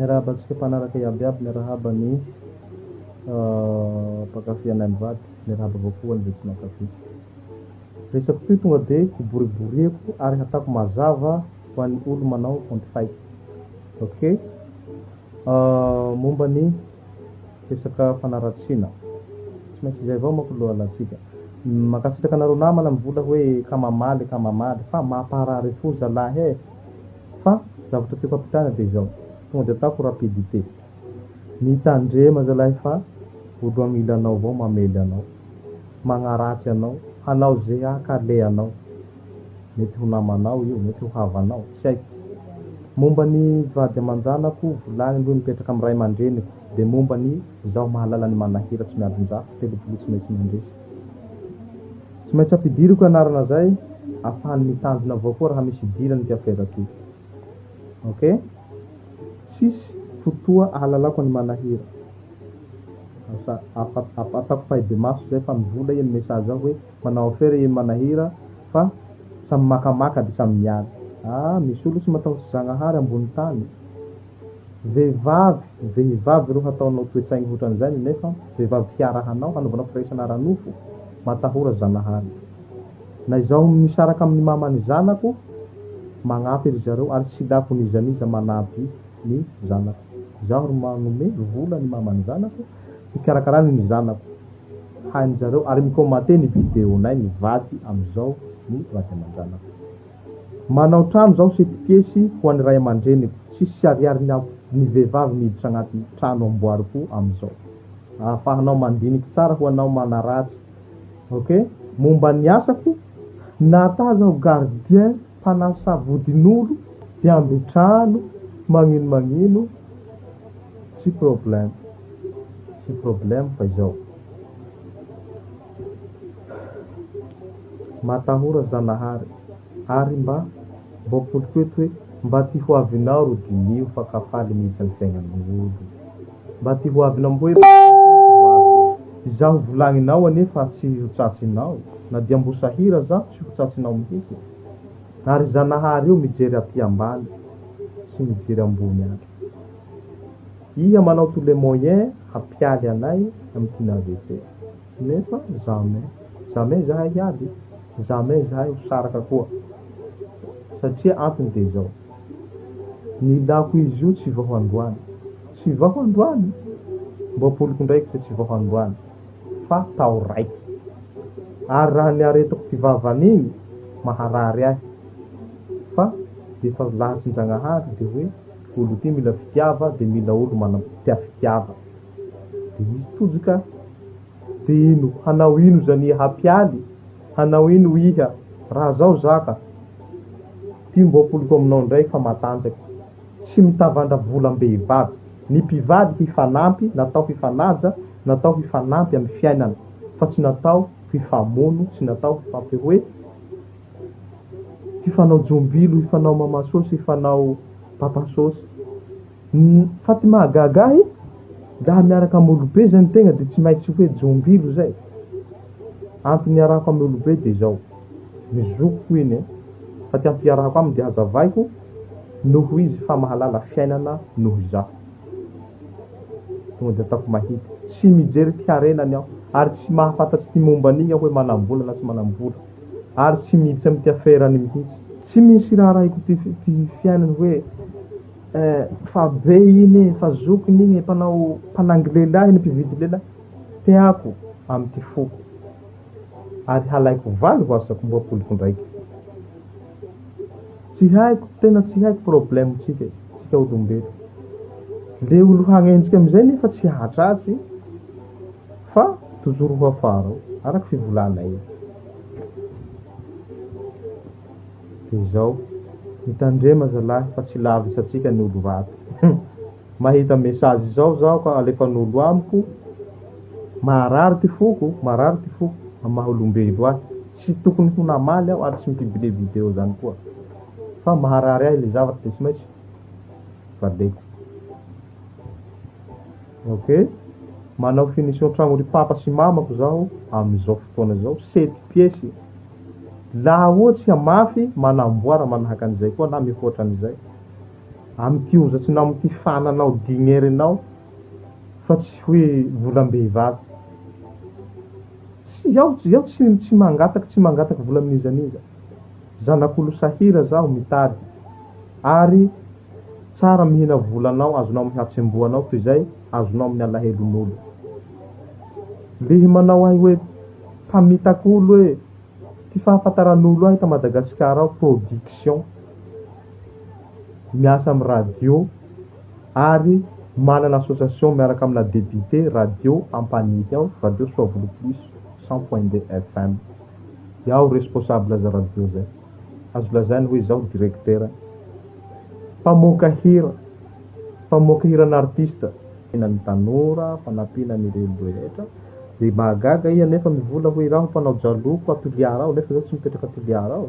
Miarahabantsika mpanaraka iabiaby, miarahaba ny mpankafy anay mivady, miarahaba avao koa ny tsy mankafy. Resaky toy tonga de koboriboriako ary hatako mazava ho an'ny olo manao compte fake. Ok, momba ny resaka fanaratsina, tsy maintsy izay avao manko aloha alatsika. Makasitraka anareo namana mivola hoe ka mamaly fa mamparary fo zalahy e. Fa zavatra tiako ampitana de zao, tonga de atako rapidité. Mitandrema zalahy fa olo amilanao avao mamely anao, magnaratsy anao, hanao ze akale anao. Mety ho namanao io, mety ho havanao, tsy haiko. Momba ny vady aman-janako, volany aloha mipetraka amin'ny ray aman-dreniko, de momba ny zaho mahalala ny manahira tsy miadon-draha, telopolo tsy maintsy mandresy. Tsy maintsy ampidiriko anarana zay, ahafahany mitandrina avao koa raha misy dilany ty affaire ty. Ok, tsisy fotoa ahalalako ny manahira. Atako fahide maso zay fa mivola iha ny message aho hoe manao affaire iha manahira fa samy makamaka de samy miady. Misy olo tsy matahotsy Zagnahary ambony tany. Vehivavy ro hataonao toe-tsaigny hotran'izay nefa vehivavy tiarahanao, hanaovanao firaisana ara-nofo, matahora Zagnahary. Na izaho misaraka amin'ny mamany zanako, magnampy ry zareo ary tsy lafo nizaniza manampy ny zanako. Zaho ro manome vola ny mamany zanako, hikarakarany ny zanako, hainy zareo ary mikomante ny videonay mivady amizao ny vady aman-janako. Manao trano zaho setipiesy ho an'ny ray aman-dreniko, tsisy ariary ny vehivavy miditra agnaty trano amboariko amizao. Ahafahanao mandiniky tsara ho anao manaratsy. Ok, momba ny asako, nata zaho gardien mpanasa vodin'olo, mpiamby trano, magnino, tsy problème fa izao. Matahora Zanahary, ary mba poliko eto hoe mba ty hoavinao ro dinio fa kafaly mihitsy ny fiaignan'olo. Mba ty hoavinao mbo zaho volagninao anefa tsy hotsatsinao, na dia mbo sahira zaho tsy hotsatsinao mihitsy. Ary Zanahary io mijery aty ambany, tsy mijery ambony any. Iha manao tous les moyens hampialy anay amy ty nahaveté, nefa jamais zahay hiady, jamais zahay hosaraka koa. Satria antony de zao, nilako izy io tsy vaho androany, mbo poliko ndraiky tsy vaho androany, fa tao raiky. Ary raha niaretako ty vavan'igny, maharary ahy, fa defa lahatry Zagnahary de hoe olo ty mila fitiava de mila olo manam-tia fitiava. De izy tojoka, de ino, hanao ino zany hampialy, hanao ino iha, raha zao zaka, ty mbo poliko aminao ndraiky fa matanjaky. Tsy mitavandra volam-behivavy, ny mpivady hifanampy, natao hifanaja, natao hifanampy amy fiainana, fa tsy natao hifamono, tsy natao hifampihoe, hifanao jombilo, hifanao mamasosy, hifanao papasosy. Fa ty mahagagahy, laha miaraka amy olobe zany tegna de tsy maintsy hoe jombilo zay. Antony iarahako amy olobe de zao, mizokoko iny fa ty ampiarahako aminy de hazavaiko, noho izy fa mahalala fiainana noho zaho. Tonga de atako mahity, tsy mijery ty harenany aho, ary tsy mahafantatsy ty momban'igny aho hoe manambola na tsy manambola, ary tsy miditsy amy ty affairany mihitsy. Tsy misy raha raiko ty fiainany hoe fa be iny, fa zokiny iny, mpanangy lehilahy, mpividy lehilahy, teako amy ty foko, ary halaiko valy ho asako mbo poliko ndraiky. Tsy haiko, tena tsy haiko problème tsika olombelo. Le olo hagnenjiky amizay nefa tsy hahatratsy, fa toujours ho afara, araky fivolanay. De zao, mitandrema zalahy fa tsy lavitsy atsika ny olo raty. Mahita message zao zaho ka alefan'olo amiko, marary ty foko, amy maha olombelo ahy. Tsy tokony ho namaly aho ary tsy mipibile video zany koa. Fa maharary ahy le zavatra de tsy maintsy valeko. Ok, manao finition trano ry papa sy mamako zaho amizao fotoana zao, 7 piesy. Laha ohatsy hamafy, manamboara manahaky an'izay koa na mihoatra an'izay. amty ozatsynao amty fananao dignerinao fa tsy hoe volam-behivavy. Iaho tsy mangataky vola amin'izaniza. Zanak'olo sahira zaho mitady ary tsara mihina volanao azonao mihatsembohanao toy izay azonao amin'ny alahelon'olo. Lehy manao ahy hoe mpamitaka olo hoe ty fahafantaran'olo ahy ta Madagasikara ao production miasa amin'ny radio ary manana association miaraka amina député radio Ampanihy ao radio Soavolo Plus 100.2 FM. Iaho responsable za radio zay. Azo lazainy hoe zaho directeur mpamoaka hira n'artiste ny tanora fanampiana anireo rehetra de mahagaga iha nefa mivola hoe raho mpanao jaloko atoliara ao nefa zao tsy mipetraka atoliara ao.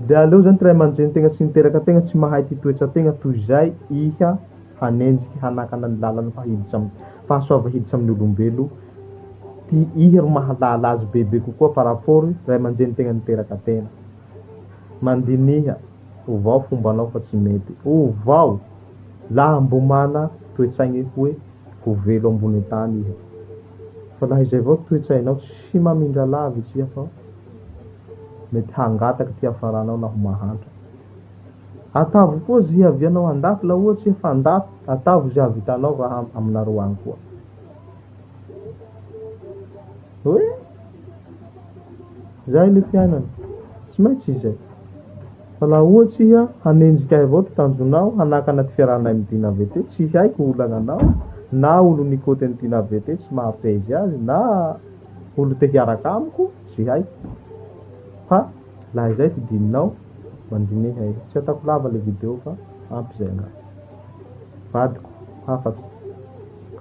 De aleo zany tray aman-dreny tegna tsy miteraka tegna tsy mahay ty toetra tegna toy izay iha hanenjiky hanakana ny lalany fahasoava hiditra amin'ny olombelo ty iha ro mahalala azy bebe kokoa par rapport ray aman-dreny tegna niteraka tena. Mandiniha ovao fombanao fa tsy mety. Ovao laha mbo mana toetsaigny hoe ho velo ambony tany iha. Fa laha izay avao toetsainao tsy mamindra lavitsy iha fa mety hangataky ty hafaranao na ho mahantra. Atavo koa zy avianao andafy la ohatsy efa andafy atavo zy avitanao raha aminareo agny koa. Hoe zay le fiainana tsy maintsy izay. Fa laha ohatsy iha hanenjiky ahy avao ty tanjonao hanakana ty fiarahanay amin'ny tinavete tsy haiko olagnanao na olo nikoty ny tinavete tsy mahapezy azy na olo te hiaraka amiko tsy haiko. Fa laha izay ty dininao mandiniha iha. Tsy atako lava le video fa ampy zay nga. Vadiko hafatsy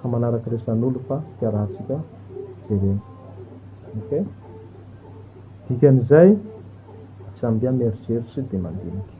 ka manaraky resan'olo fa fiarahatsika jereny. Ok? Dikan'izay sambia mieritseritsy de mandiniky.